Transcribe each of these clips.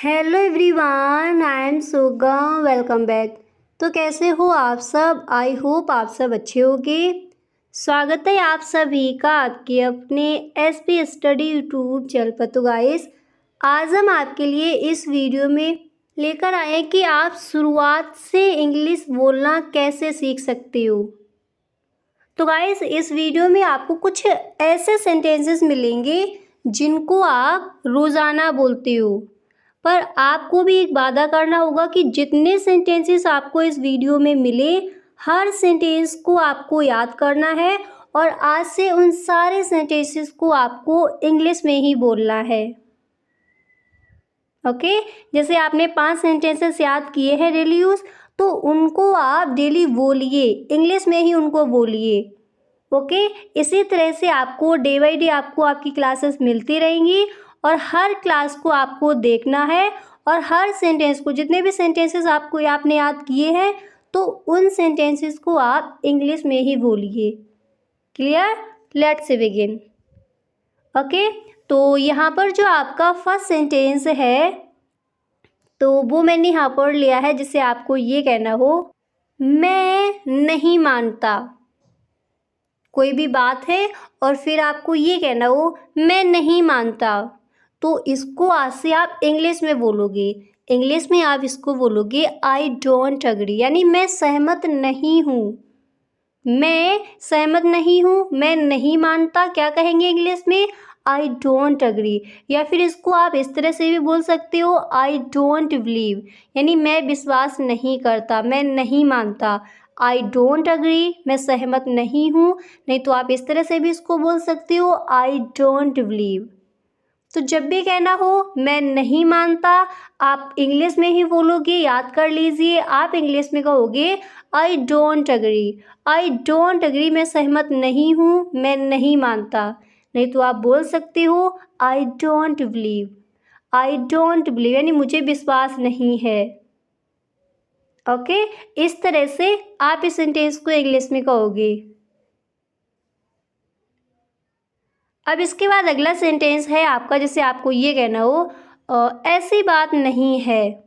Hello everyone, I am सुगम। Welcome back. तो कैसे हो आप सब? आई होप आप सब अच्छे होंगे। स्वागत है आप सभी का आपके अपने एसपी स्टडी यूट्यूब चैनल पर। तो गाइस, आज हम आपके लिए इस वीडियो में लेकर आए कि आप शुरुआत से इंग्लिश बोलना कैसे सीख सकते हो। तो गाइस, इस वीडियो में आपको कुछ ऐसे सेंटेंसेस मिलेंगे जिनको आप रोज़ाना बोलते हो, पर आपको भी एक वादा करना होगा कि जितने सेंटेंसेस आपको इस वीडियो में मिले, हर सेंटेंस को आपको याद करना है और आज से उन सारे सेंटेंसेस को आपको इंग्लिश में ही बोलना है। ओके, जैसे आपने 5 सेंटेंसेस याद किए हैं डेली यूज़, तो उनको आप डेली बोलिए, इंग्लिश में ही उनको बोलिए। ओके, इसी तरह से आपको डे बाई डे आपको आपकी क्लासेस मिलती रहेंगी और हर क्लास को आपको देखना है और हर सेंटेंस को, जितने भी सेंटेंसेस आपने याद किए हैं, तो उन सेंटेंसेस को आप इंग्लिश में ही बोलिए। क्लियर? Let's begin. ओके, तो यहाँ पर जो आपका फर्स्ट सेंटेंस है, तो वो मैंने यहाँ पर लिया है, जिसे आपको ये कहना हो, मैं नहीं मानता। कोई भी बात है और फिर आपको ये कहना हो, मैं नहीं मानता, तो इसको आज से आप इंग्लिश में बोलोगे। इंग्लिश में आप इसको बोलोगे आई डोंट अग्री, यानी मैं सहमत नहीं हूँ। मैं सहमत नहीं हूँ, मैं नहीं मानता, क्या कहेंगे इंग्लिश में? I don't agree. या फिर इसको आप इस तरह से भी बोल सकते हो, आई डोंट बिलीव, यानी मैं विश्वास नहीं करता, मैं नहीं मानता। आई डोंट अग्री, मैं सहमत नहीं हूँ। नहीं तो आप इस तरह से भी इसको बोल सकते हो, आई डोंट बिलीव। तो जब भी कहना हो मैं नहीं मानता, आप इंग्लिश में ही बोलोगे। याद कर लीजिए, आप इंग्लिश में कहोगे I don't agree. I don't agree, मैं सहमत नहीं हूँ, मैं नहीं मानता। नहीं तो आप बोल सकते हो I don't believe. I don't believe यानी मुझे विश्वास नहीं है। ओके, इस तरह से आप इस सेंटेंस को इंग्लिश में कहोगे। अब इसके बाद अगला सेंटेंस है आपका, जैसे आपको ये कहना हो, ऐसी बात नहीं है।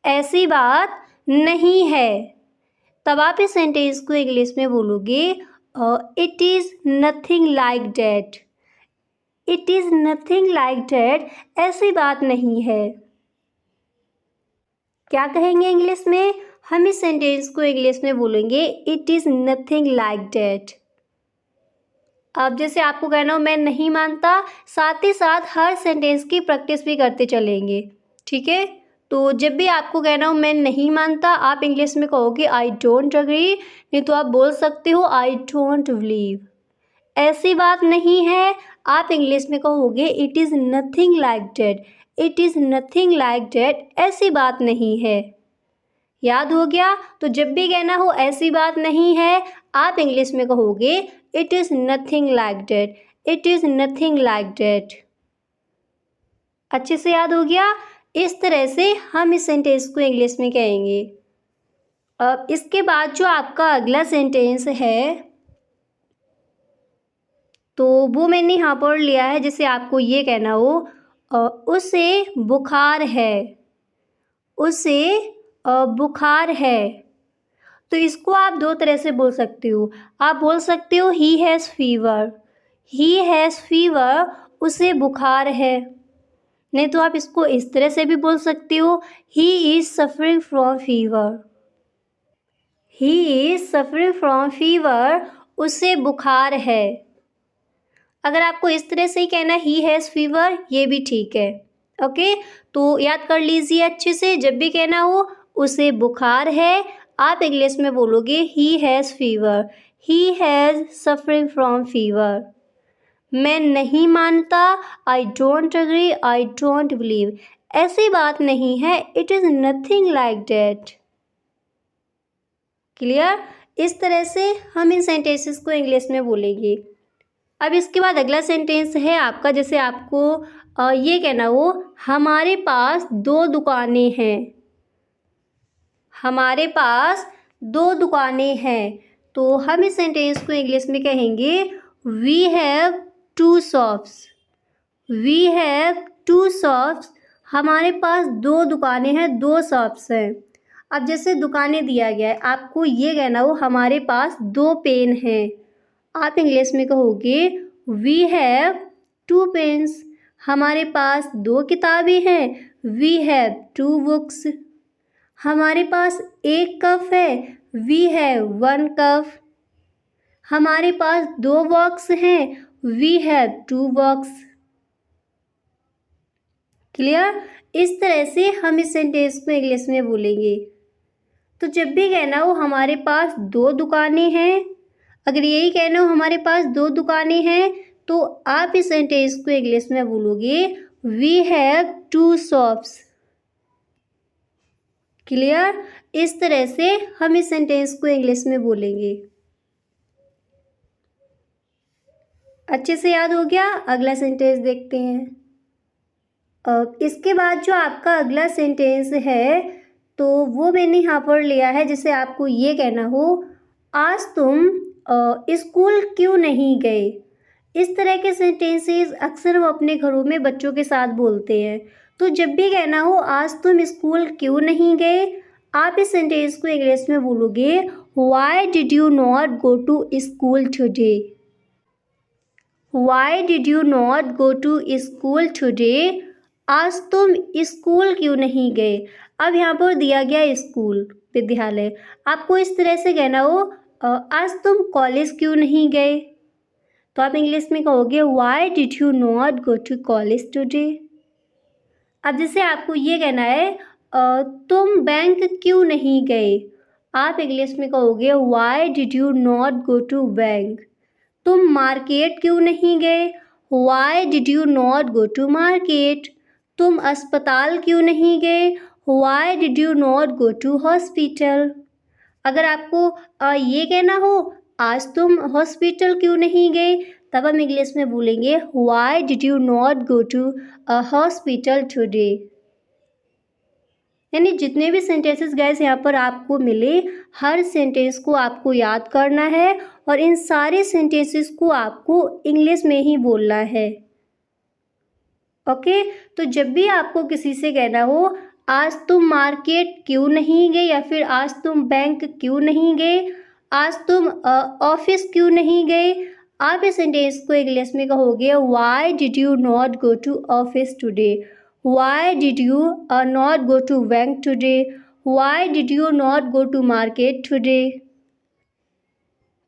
ऐसी बात नहीं है, तब आप इस सेंटेंस को इंग्लिश में बोलोगे it is nothing like that. It is nothing like that, ऐसी बात नहीं है। क्या कहेंगे इंग्लिश में? हम इस सेंटेंस को इंग्लिश में बोलेंगे it is nothing like that. अब जैसे आपको कहना हो मैं नहीं मानता, साथ ही साथ हर सेंटेंस की प्रैक्टिस भी करते चलेंगे। ठीक है, तो जब भी आपको कहना हो मैं नहीं मानता, आप इंग्लिश में कहोगे आई डोंट अग्री। नहीं तो आप बोल सकते हो आई डोंट बिलीव। ऐसी बात नहीं है, आप इंग्लिश में कहोगे it is nothing like that. It is nothing like that, ऐसी बात नहीं है। याद हो गया? तो जब भी कहना हो ऐसी बात नहीं है, आप इंग्लिश में कहोगे it is nothing like that. It is nothing like that. अच्छे से याद हो गया? इस तरह से हम इस सेंटेंस को इंग्लिश में कहेंगे। अब इसके बाद जो आपका अगला सेंटेंस है, तो वो मैंने यहाँ पर लिया है, जिसे आपको ये कहना हो, उसे बुखार है। उसे बुखार है, तो इसको आप 2 तरह से बोल सकते हो। आप बोल सकते हो he has fever. He has fever, उसे बुखार है। नहीं तो आप इसको इस तरह से भी बोल सकते हो, he is suffering from fever. He is suffering from fever, उसे बुखार है। अगर आपको इस तरह से ही कहना ही हैज़ फीवर, ये भी ठीक है। ओके, तो याद कर लीजिए अच्छे से, जब भी कहना हो उसे बुखार है, आप इंग्लिश में बोलोगे he has fever. He has suffering from fever. मैं नहीं मानता, I don't agree, I don't believe, ऐसी बात नहीं है, it is nothing like that. Clear? इस तरह से हम इन सेंटेंसेस को इंग्लिश में बोलेंगे। अब इसके बाद अगला सेंटेंस है आपका, जैसे आपको ये कहना हो, हमारे पास 2 दुकानें हैं। हमारे पास 2 दुकानें हैं, तो हम इस सेंटेंस को इंग्लिश में कहेंगे we have 2 shops. We have 2 shops, हमारे पास 2 दुकानें हैं, 2 शॉप्स हैं। अब जैसे दुकानें दिया गया है, आपको ये कहना हो हमारे पास 2 पेन हैं। आप इंग्लिश में कहोगे वी हैव 2 पेन्स। हमारे पास 2 किताबें हैं, वी हैव 2 बुक्स। हमारे पास 1 कप है, वी हैव 1 कप। हमारे पास 2 बॉक्स हैं, वी हैव 2 बॉक्स। क्लियर? इस तरह से हम इस सेंटेंस को इंग्लिश में बोलेंगे। तो जब भी कहना हो हमारे पास 2 दुकानें हैं, अगर यही कहना हो हमारे पास 2 दुकानें हैं, तो आप इस सेंटेंस को इंग्लिश में बोलोगे वी हैव 2 शॉप्स। क्लियर? इस तरह से हम इस सेंटेंस को इंग्लिश में बोलेंगे। अच्छे से याद हो गया? अगला सेंटेंस देखते हैं। इसके बाद जो आपका अगला सेंटेंस है, तो वो मैंने यहाँ पर लिया है, जैसे आपको ये कहना हो आज तुम स्कूल क्यों नहीं गए। इस तरह के सेंटेंसेस अक्सर वो अपने घरों में बच्चों के साथ बोलते हैं। तो जब भी कहना हो आज तुम स्कूल क्यों नहीं गए, आप इस सेंटेंस को इंग्लिश में बोलोगे why did you not go to school today. Why did you not go to school today. आज तुम स्कूल क्यों नहीं गए। अब यहाँ पर दिया गया स्कूल, विद्यालय। आपको इस तरह से कहना हो आज तुम कॉलेज क्यों नहीं गए। तो आप इंग्लिश में कहोगे why did you not go to college today. अब जैसे आपको ये कहना है तुम बैंक क्यों नहीं गए, आप इंग्लिश में कहोगे why did you not go to bank. तुम मार्केट क्यों नहीं गए, why did you not go to market. तुम अस्पताल क्यों नहीं गए, why did you not go to hospital. अगर आपको ये कहना हो आज तुम हॉस्पिटल क्यों नहीं गए, तब हम इंग्लिश में बोलेंगे why did you not go to a hospital today. यानी जितने भी सेंटेंसेस गाइस यहाँ पर आपको मिले, हर सेंटेंस को आपको याद करना है और इन सारे सेंटेंसेस को आपको इंग्लिश में ही बोलना है। ओके? तो जब भी आपको किसी से कहना हो आज तुम मार्केट क्यों नहीं गए, या फिर आज तुम बैंक क्यों नहीं गए, आज तुम ऑफिस क्यों नहीं गए, आप इस सेंटेंस को इंग्लिश में कहोगे why did you not go to office today. Why did you not go to bank today? Why did you not go to market today?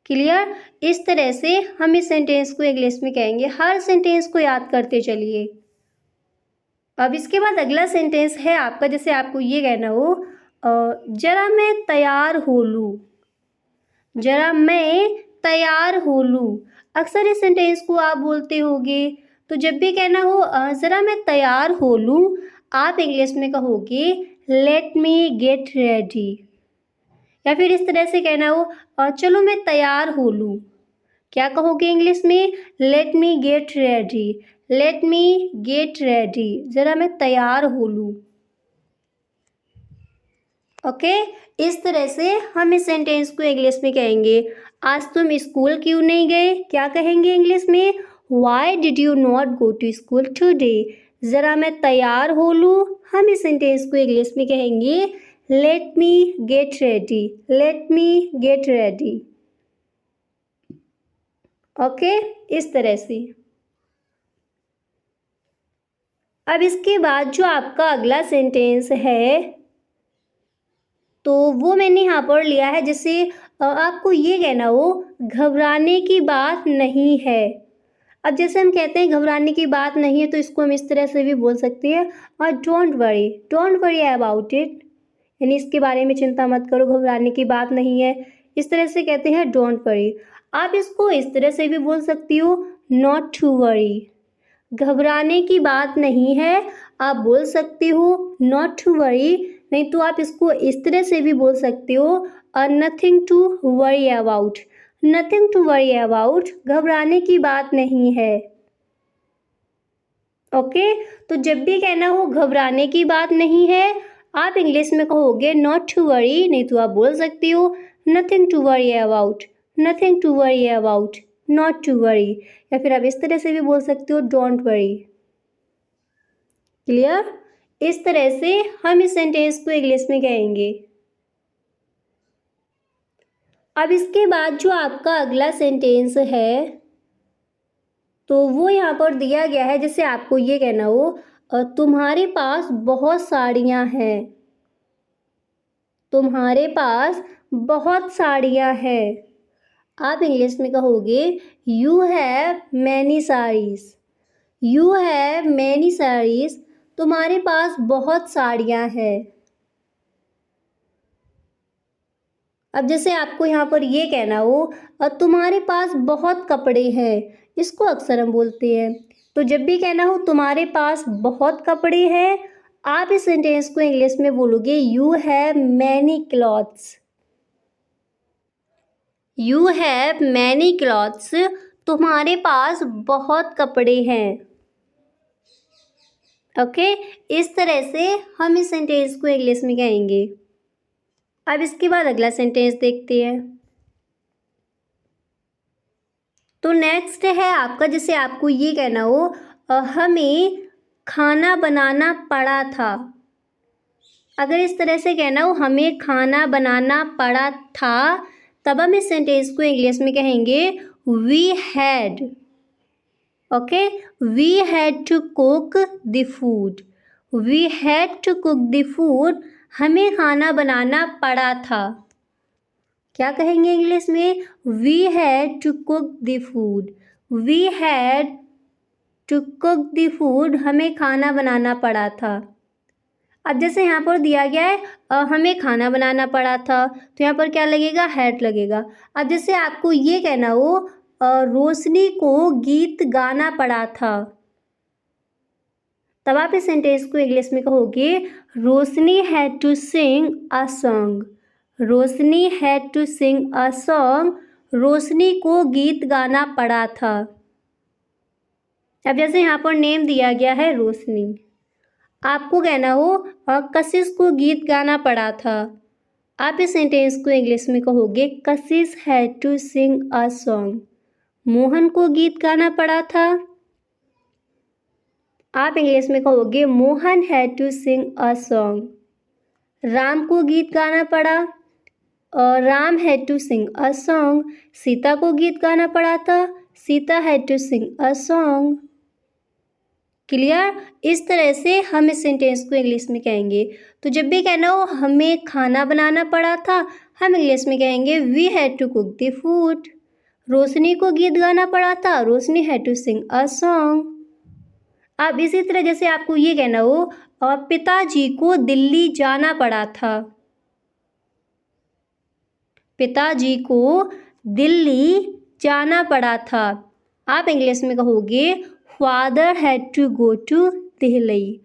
Clear? इस तरह से हम इस सेंटेंस को इंग्लिश में कहेंगे। हर सेंटेंस को याद करते चलिए। अब इसके बाद अगला सेंटेंस है आपका, जैसे आपको ये कहना हो जरा मैं तैयार हो लूँ। जरा मैं तैयार हो लूँ, अक्सर इस सेंटेंस को आप बोलते होगे। तो जब भी कहना हो ज़रा मैं तैयार हो लूँ, आप इंग्लिश में कहोगे लेट मी गेट रेडी। या फिर इस तरह से कहना हो चलो मैं तैयार हो लूँ, क्या कहोगे इंग्लिश में let me get ready. Let me get ready, ज़रा मैं तैयार हो लूँ। ओके? इस तरह से हम इस सेंटेंस को इंग्लिश में कहेंगे आज तुम स्कूल क्यों नहीं गए, क्या कहेंगे इंग्लिश में Why did you not go to school today? ज़रा मैं तैयार हो लूँ, हम इस सेंटेंस को इंग्लिश में कहेंगे Let me get ready. Let me get ready. Okay? इस तरह से। अब इसके बाद जो आपका अगला सेंटेंस है, तो वो मैंने यहाँ पर लिया है, जैसे आपको ये कहना हो घबराने की बात नहीं है। अब जैसे हम कहते हैं घबराने की बात नहीं है, तो इसको हम इस तरह से भी बोल सकते हैं और डोंट वरी अबाउट इट। यानी इसके बारे में चिंता मत करो, घबराने की बात नहीं है, इस तरह से कहते हैं डोंट वरी। आप इसको इस तरह से भी बोल सकती हो नॉट टू वरी। घबराने की बात नहीं है, आप बोल सकते हो नॉट टू वरी। नहीं तो आप इसको इस तरह से भी बोल सकते हो nothing to worry about. Nothing to worry about, घबराने की बात नहीं है। ओके? तो जब भी कहना हो घबराने की बात नहीं है, आप इंग्लिश में कहोगे नॉट टू वरी। नहीं तो आप बोल सकती हो nothing to worry about. Nothing to worry about, not to worry. या फिर आप इस तरह से भी बोल सकते हो डोंट वरी। क्लियर? इस तरह से हम इस सेंटेंस को इंग्लिश में कहेंगे। अब इसके बाद जो आपका अगला सेंटेंस है तो वो यहाँ पर दिया गया है, जैसे आपको ये कहना हो तुम्हारे पास बहुत साड़ियाँ हैं। तुम्हारे पास बहुत साड़ियाँ हैं। आप इंग्लिश में कहोगे you have many saris. You have many saris. तुम्हारे पास बहुत साड़ियाँ हैं। अब जैसे आपको यहाँ पर ये कहना हो और तुम्हारे पास बहुत कपड़े हैं, इसको अक्सर हम बोलते हैं। तो जब भी कहना हो तुम्हारे पास बहुत कपड़े हैं, आप इस सेंटेंस को इंग्लिश में बोलोगे you have many clothes. You have many clothes. तुम्हारे पास बहुत कपड़े हैं। ओके, इस तरह से हम इस सेंटेंस को इंग्लिश में कहेंगे। अब इसके बाद अगला सेंटेंस देखते हैं। तो नेक्स्ट है आपका, जैसे आपको ये कहना हो हमें खाना बनाना पड़ा था। अगर इस तरह से कहना हो हमें खाना बनाना पड़ा था, तब हम इस सेंटेंस को इंग्लिश में कहेंगे we had. Okay, we had to cook the food. We had to cook the food. हमें खाना बनाना पड़ा था। क्या कहेंगे इंग्लिश में? We had to cook the food. We had to cook the food. हमें खाना बनाना पड़ा था। अब जैसे यहाँ पर दिया गया है हमें खाना बनाना पड़ा था, तो यहाँ पर क्या लगेगा? हैड लगेगा। अब जैसे आपको ये कहना हो रोशनी को गीत गाना पड़ा था, तब आप इस सेंटेंस को इंग्लिश में कहोगे Roshni had to sing a song. Roshni had to sing a song. Roshni को गीत गाना पड़ा था। अब जैसे यहाँ पर नेम दिया गया है रोशनी, आपको कहना हो कशिश को गीत गाना पड़ा था, आप इस सेंटेंस को इंग्लिश में कहोगे Kashish had to sing a song. Mohan को गीत गाना पड़ा था, आप इंग्लिश में कहोगे Mohan had to sing a song. Ram को गीत गाना पड़ा और Ram had to sing a song. Sita को गीत गाना पड़ा था, Sita had to sing a song. Clear? इस तरह से हम इस सेंटेंस को इंग्लिश में कहेंगे। तो जब भी कहना हो हमें खाना बनाना पड़ा था, हम इंग्लिश में कहेंगे we had to cook the food. Roshni को गीत गाना पड़ा था, Roshni had to sing a song. अब इसी तरह जैसे आपको ये कहना हो और पिताजी को दिल्ली जाना पड़ा था। पिताजी को दिल्ली जाना पड़ा था, आप इंग्लिश में कहोगे father had to go to Delhi.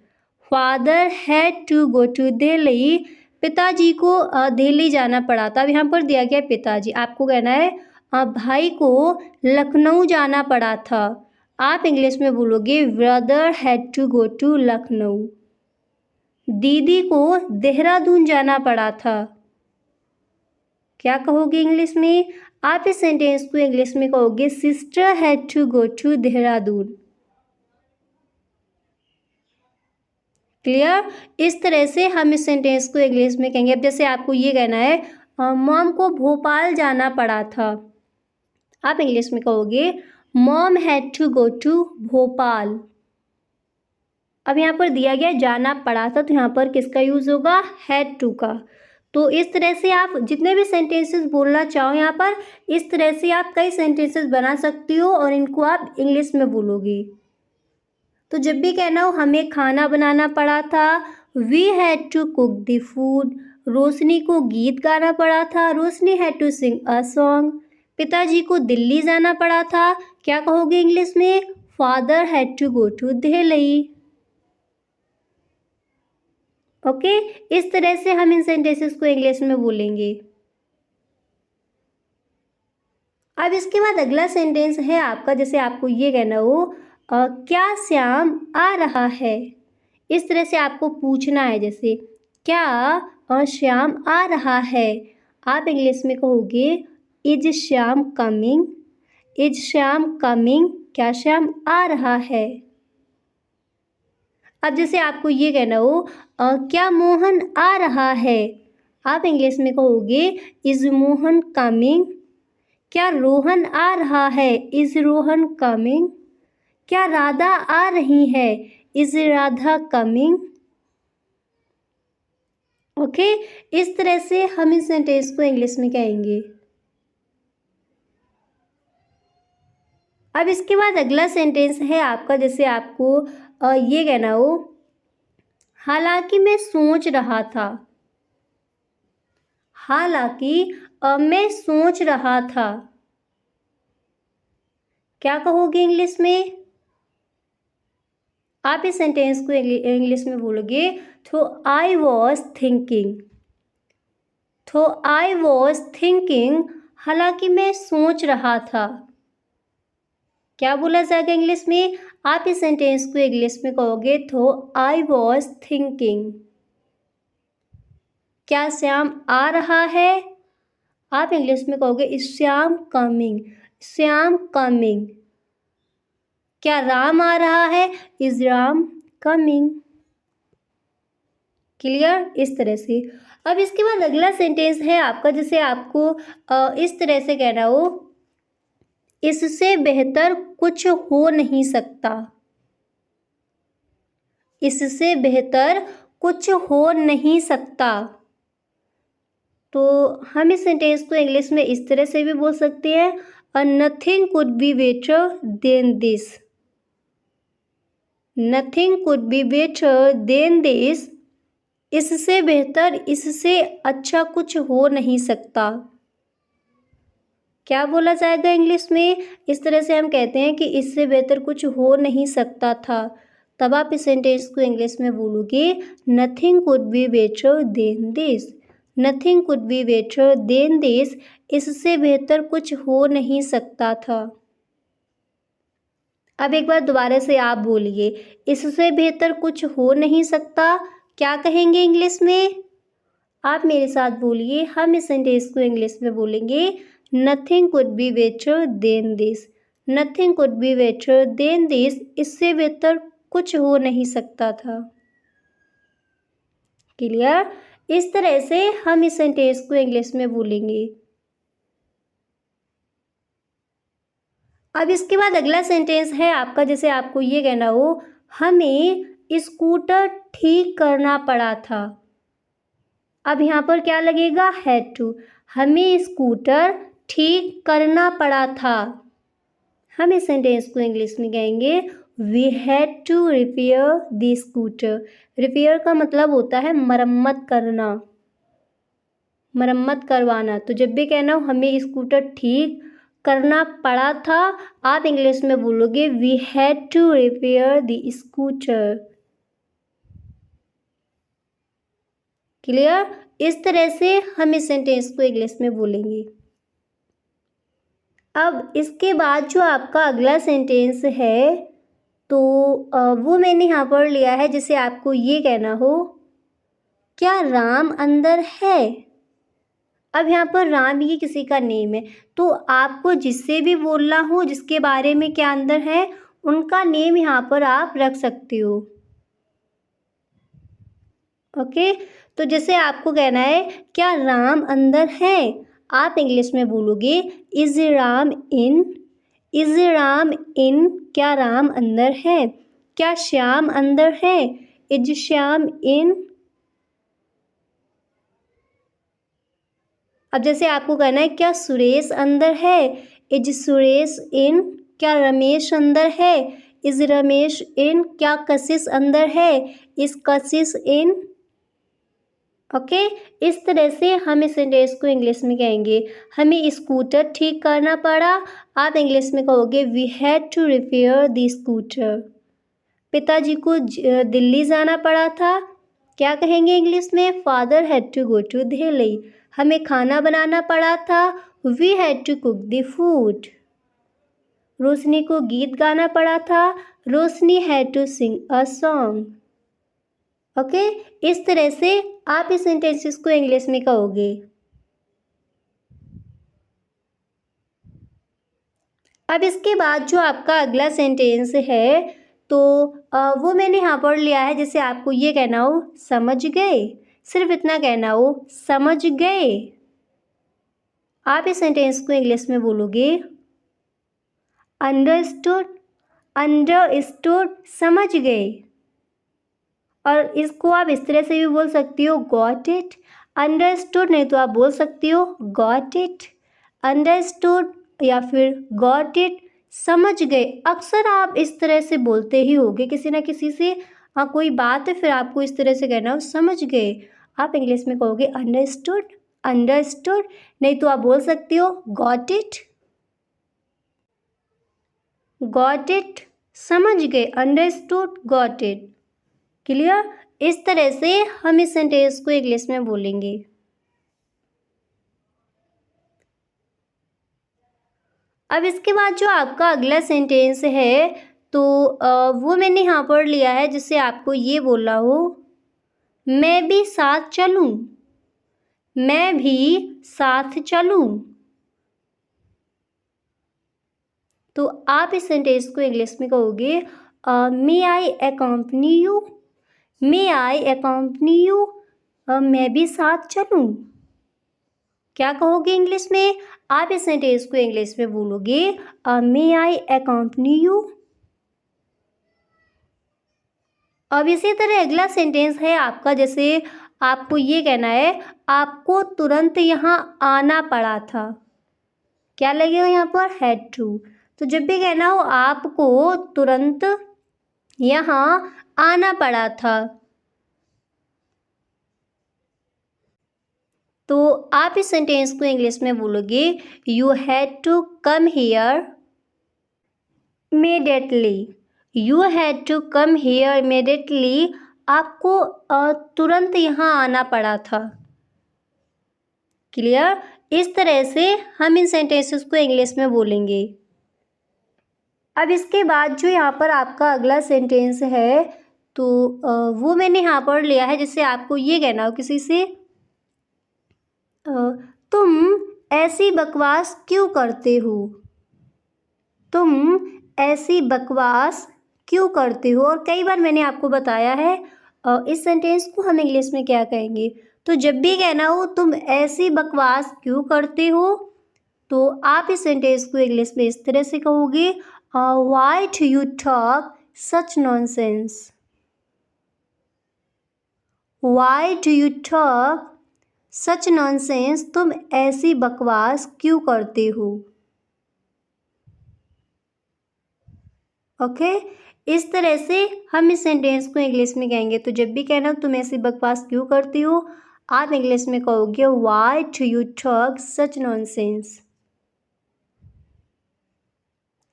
Father had to go to Delhi. पिताजी को दिल्ली जाना पड़ा था। अब यहाँ पर दिया गया पिताजी, आपको कहना है भाई को लखनऊ जाना पड़ा था, आप इंग्लिश में बोलोगे brother had to go to Lucknow. दीदी को देहरादून जाना पड़ा था, क्या कहोगे इंग्लिश में? आप इस सेंटेंस को इंग्लिश में कहोगे sister had to go to Dehradun. Clear? इस तरह से हम इस सेंटेंस को इंग्लिश में कहेंगे। अब जैसे आपको ये कहना है मॉम को भोपाल जाना पड़ा था, आप इंग्लिश में कहोगे mom had to go to Bhopal. अब यहाँ पर दिया गया जाना पड़ा था, तो यहाँ पर किसका यूज़ होगा? हैड टू का। तो इस तरह से आप जितने भी सेंटेंसेस बोलना चाहो यहाँ पर, इस तरह से आप कई सेंटेंसेस बना सकती हो और इनको आप इंग्लिश में बोलोगी। तो जब भी कहना हो हमें खाना बनाना पड़ा था, we had to cook the food. Roshni को गीत गाना पड़ा था, Roshni had to sing a song. पिताजी को दिल्ली जाना पड़ा था, क्या कहोगे इंग्लिश में? Father had to go to Delhi. Okay, इस तरह से हम इन सेंटेंसेस को इंग्लिश में बोलेंगे। अब इसके बाद अगला सेंटेंस है आपका, जैसे आपको ये कहना हो क्या श्याम आ रहा है। इस तरह से आपको पूछना है, जैसे क्या श्याम आ रहा है, आप इंग्लिश में कहोगे is Shyam coming. Is Shyam coming. क्या श्याम आ रहा है। अब जैसे आपको ये कहना हो क्या मोहन आ रहा है, आप इंग्लिश में कहोगे इज मोहन कमिंग। क्या रोहन आ रहा है, इज रोहन कमिंग। क्या राधा आ रही है, इज राधा कमिंग। ओके, इस तरह से हम इस सेंटेंस को इंग्लिश में कहेंगे। अब इसके बाद अगला सेंटेंस है आपका, जैसे आपको ये कहना हो हालांकि मैं सोच रहा था। हालांकि मैं सोच रहा था, क्या कहोगे इंग्लिश में? आप इस सेंटेंस को इंग्लिश में बोलोगे तो आई वॉज थिंकिंग। तो आई वॉज थिंकिंग, हालांकि मैं सोच रहा था। क्या बोला जाएगा इंग्लिश में? आप इस सेंटेंस को इंग्लिश में कहोगे तो आई वॉज थिंकिंग। क्या श्याम आ रहा है, आप इंग्लिश में कहोगे is Shyam coming. Shyam coming. क्या राम आ रहा है, इज राम कमिंग। क्लियर? इस तरह से। अब इसके बाद अगला सेंटेंस है आपका, जैसे आपको इस तरह से कहना हो इससे बेहतर कुछ हो नहीं सकता। इससे बेहतर कुछ हो नहीं सकता। तो हम इस सेंटेंस को इंग्लिश में इस तरह से भी बोल सकते हैं nothing could be better than this. Nothing could be better than this. इससे बेहतर, इससे अच्छा कुछ हो नहीं सकता। क्या बोला जाएगा इंग्लिश में? इस तरह से हम कहते हैं कि इससे बेहतर कुछ हो नहीं सकता था, तब आप इस सेंटेंस को इंग्लिश में बोलोगे nothing could be better than this. Nothing could be better than this, इससे बेहतर कुछ हो नहीं सकता था। अब एक बार दोबारा से आप बोलिए, इससे बेहतर कुछ हो नहीं सकता, क्या कहेंगे इंग्लिश में? आप मेरे साथ बोलिए, हम इस सेंटेंस को इंग्लिश में बोलेंगे nothing could be better than this. Nothing could be better than this, इससे बेहतर कुछ हो नहीं सकता था। क्लियर? इस तरह से हम इस सेंटेंस को इंग्लिश में बोलेंगे। अब इसके बाद अगला सेंटेंस है आपका, जैसे आपको ये कहना हो हमें स्कूटर ठीक करना पड़ा था। अब यहाँ पर क्या लगेगा? Had to. हमें स्कूटर ठीक करना पड़ा था। हम इस सेंटेंस को इंग्लिश में कहेंगे we had to repair the scooter. Repair का मतलब होता है मरम्मत करना, मरम्मत करवाना। तो जब भी कहना हो हमें स्कूटर ठीक करना पड़ा था, आप इंग्लिश में बोलोगे we had to repair the scooter. Clear? इस तरह से हम इस सेंटेंस को इंग्लिश में बोलेंगे। अब इसके बाद जो आपका अगला सेंटेंस है तो वो मैंने यहाँ पर लिया है, जैसे आपको ये कहना हो क्या राम अंदर है। अब यहाँ पर राम ये किसी का नेम है, तो आपको जिससे भी बोलना हो जिसके बारे में क्या अंदर है, उनका नेम यहाँ पर आप रख सकते हो। ओके, तो जैसे आपको कहना है क्या राम अंदर है, आप इंग्लिश में बोलोगे is Ram in. Is Ram in, क्या राम अंदर है। क्या श्याम अंदर है, इज श्याम इन। अब जैसे आपको कहना है क्या सुरेश अंदर है, इज सुरेश इन। क्या रमेश अंदर है, इज रमेश इन। क्या कशिश अंदर है, इज कशिश इन। ओके, इस तरह से हम इस सेंटेंस को इंग्लिश में कहेंगे हमें स्कूटर ठीक करना पड़ा, आप इंग्लिश में कहोगे we had to repair the scooter. पिताजी को दिल्ली जाना पड़ा था, क्या कहेंगे इंग्लिश में? Father had to go to Delhi. हमें खाना बनाना पड़ा था, we had to cook the food. Roshni को गीत गाना पड़ा था, Roshni had to sing a song. Okay, इस तरह से आप इस सेंटेंसेस को इंग्लिश में कहोगे। अब इसके बाद जो आपका अगला सेंटेंस है तो वो मैंने यहाँ पढ़ लिया है, जैसे आपको ये कहना हो समझ गए, सिर्फ इतना कहना हो समझ गए। आप इस सेंटेंस को इंग्लिश में बोलोगे अंडरस्टूड, अंडरस्टूड समझ गए। और इसको आप इस तरह से भी बोल सकती हो गॉट इट, अंडरस्टूड नहीं तो आप बोल सकती हो गॉट इट, अंडरस्टूड या फिर गॉट इट समझ गए। अक्सर आप इस तरह से बोलते ही होगे किसी ना किसी से, हाँ कोई बात है फिर आपको इस तरह से कहना हो समझ गए। आप इंग्लिश में कहोगे अंडरस्टूड, अंडरस्टूड नहीं तो आप बोल सकती हो गॉट इट, गॉट इट समझ गए, अंडरस्टूड गॉट इट। क्लियर? इस तरह से हम इस सेंटेंस को इंग्लिश में बोलेंगे। अब इसके बाद जो आपका अगला सेंटेंस है तो वो मैंने यहाँ पढ़ लिया है, जिससे आपको ये बोलना हो मैं भी साथ चलूँ, मैं भी साथ चलूँ। तो आप इस सेंटेंस को इंग्लिश में कहोगे may I accompany you, may I accompany you, मैं भी साथ चलूँ। क्या कहोगे इंग्लिश में? आप इस सेंटेंस को इंग्लिश में बोलोगे मे आई अकम्पनी यू। अब इसी तरह अगला सेंटेंस है आपका, जैसे आपको ये कहना है आपको तुरंत यहाँ आना पड़ा था। क्या लगेगा यहाँ पर? Had to. तो जब भी कहना हो आपको तुरंत यहाँ आना पड़ा था, तो आप इस सेंटेंस को इंग्लिश में बोलोगे you had to come here immediately, you had to come here immediately, आपको तुरंत यहाँ आना पड़ा था। क्लियर? इस तरह से हम इन सेंटेंसेस को इंग्लिश में बोलेंगे। अब इसके बाद जो यहाँ पर आपका अगला सेंटेंस है तो वो मैंने यहाँ पढ़ लिया है, जिससे आपको ये कहना हो किसी से तुम ऐसी बकवास क्यों करते हो, तुम ऐसी बकवास क्यों करते हो। और कई बार मैंने आपको बताया है इस सेंटेंस को हम इंग्लिश में क्या कहेंगे। तो जब भी कहना हो तुम ऐसी बकवास क्यों करते हो, तो आप इस सेंटेंस को इंग्लिश में इस तरह से कहोगे why do you talk such nonsense, why do you talk such nonsense, तुम ऐसी बकवास क्यों करते हो। ओके इस तरह से हम इस सेंटेंस को इंग्लिश में कहेंगे। तो जब भी कहना तुम ऐसी बकवास क्यों करती हो, आप इंग्लिश में कहोगे why do you talk such nonsense.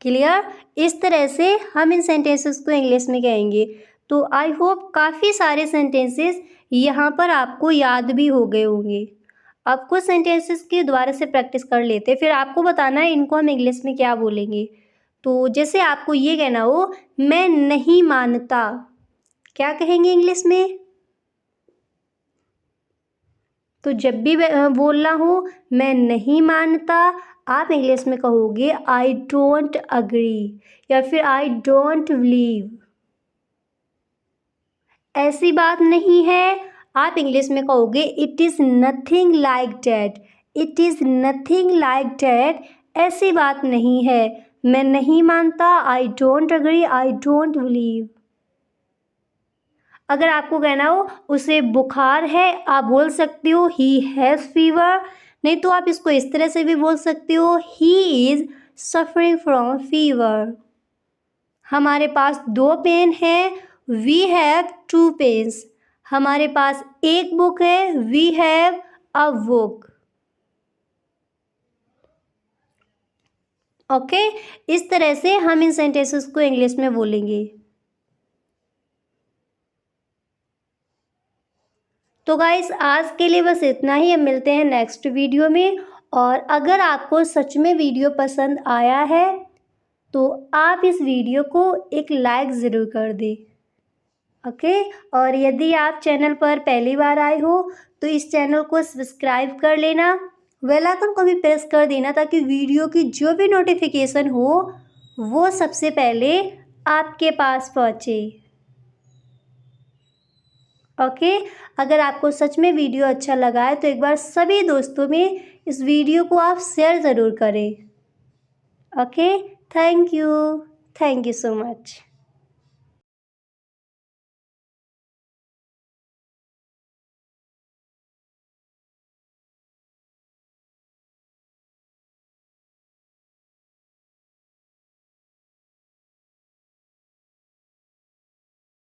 Clear? इस तरह से हम इन सेंटेंसेस को इंग्लिश में कहेंगे। तो आई होप काफ़ी सारे सेंटेंसेस यहाँ पर आपको याद भी हो गए होंगे। अब कुछ सेंटेंसेस की दोबारा से प्रैक्टिस कर लेते, फिर आपको बताना है इनको हम इंग्लिश में क्या बोलेंगे। तो जैसे आपको ये कहना हो मैं नहीं मानता, क्या कहेंगे इंग्लिश में? तो जब भी बोलना हो मैं नहीं मानता, आप इंग्लिश में कहोगे आई डोंट अग्री या फिर आई डोंट बिलीव। ऐसी बात नहीं है, आप इंग्लिश में कहोगे it is nothing like that, it is nothing like that, ऐसी बात नहीं है, मैं नहीं मानता, I don't agree, I don't believe. अगर आपको कहना हो उसे बुखार है, आप बोल सकते हो ही हैज़ फीवर, नहीं तो आप इसको इस तरह से भी बोल सकते हो he is suffering from fever. हमारे पास 2 पेन हैं, वी हैव 2 पेन्स। हमारे पास एक बुक है, we have a book. Okay इस तरह से हम इन सेंटेंसेस को इंग्लिश में बोलेंगे। तो गाइस आज के लिए बस इतना ही, हम मिलते हैं नेक्स्ट वीडियो में। और अगर आपको सच में वीडियो पसंद आया है तो आप इस वीडियो को एक लाइक ज़रूर कर दें। ओके और यदि आप चैनल पर पहली बार आए हो तो इस चैनल को सब्सक्राइब कर लेना, बेल आइकन को भी प्रेस कर देना ताकि वीडियो की जो भी नोटिफिकेशन हो वो सबसे पहले आपके पास पहुँचे। ओके, अगर आपको सच में वीडियो अच्छा लगा है तो एक बार सभी दोस्तों में इस वीडियो को आप शेयर ज़रूर करें। Okay, thank you so much.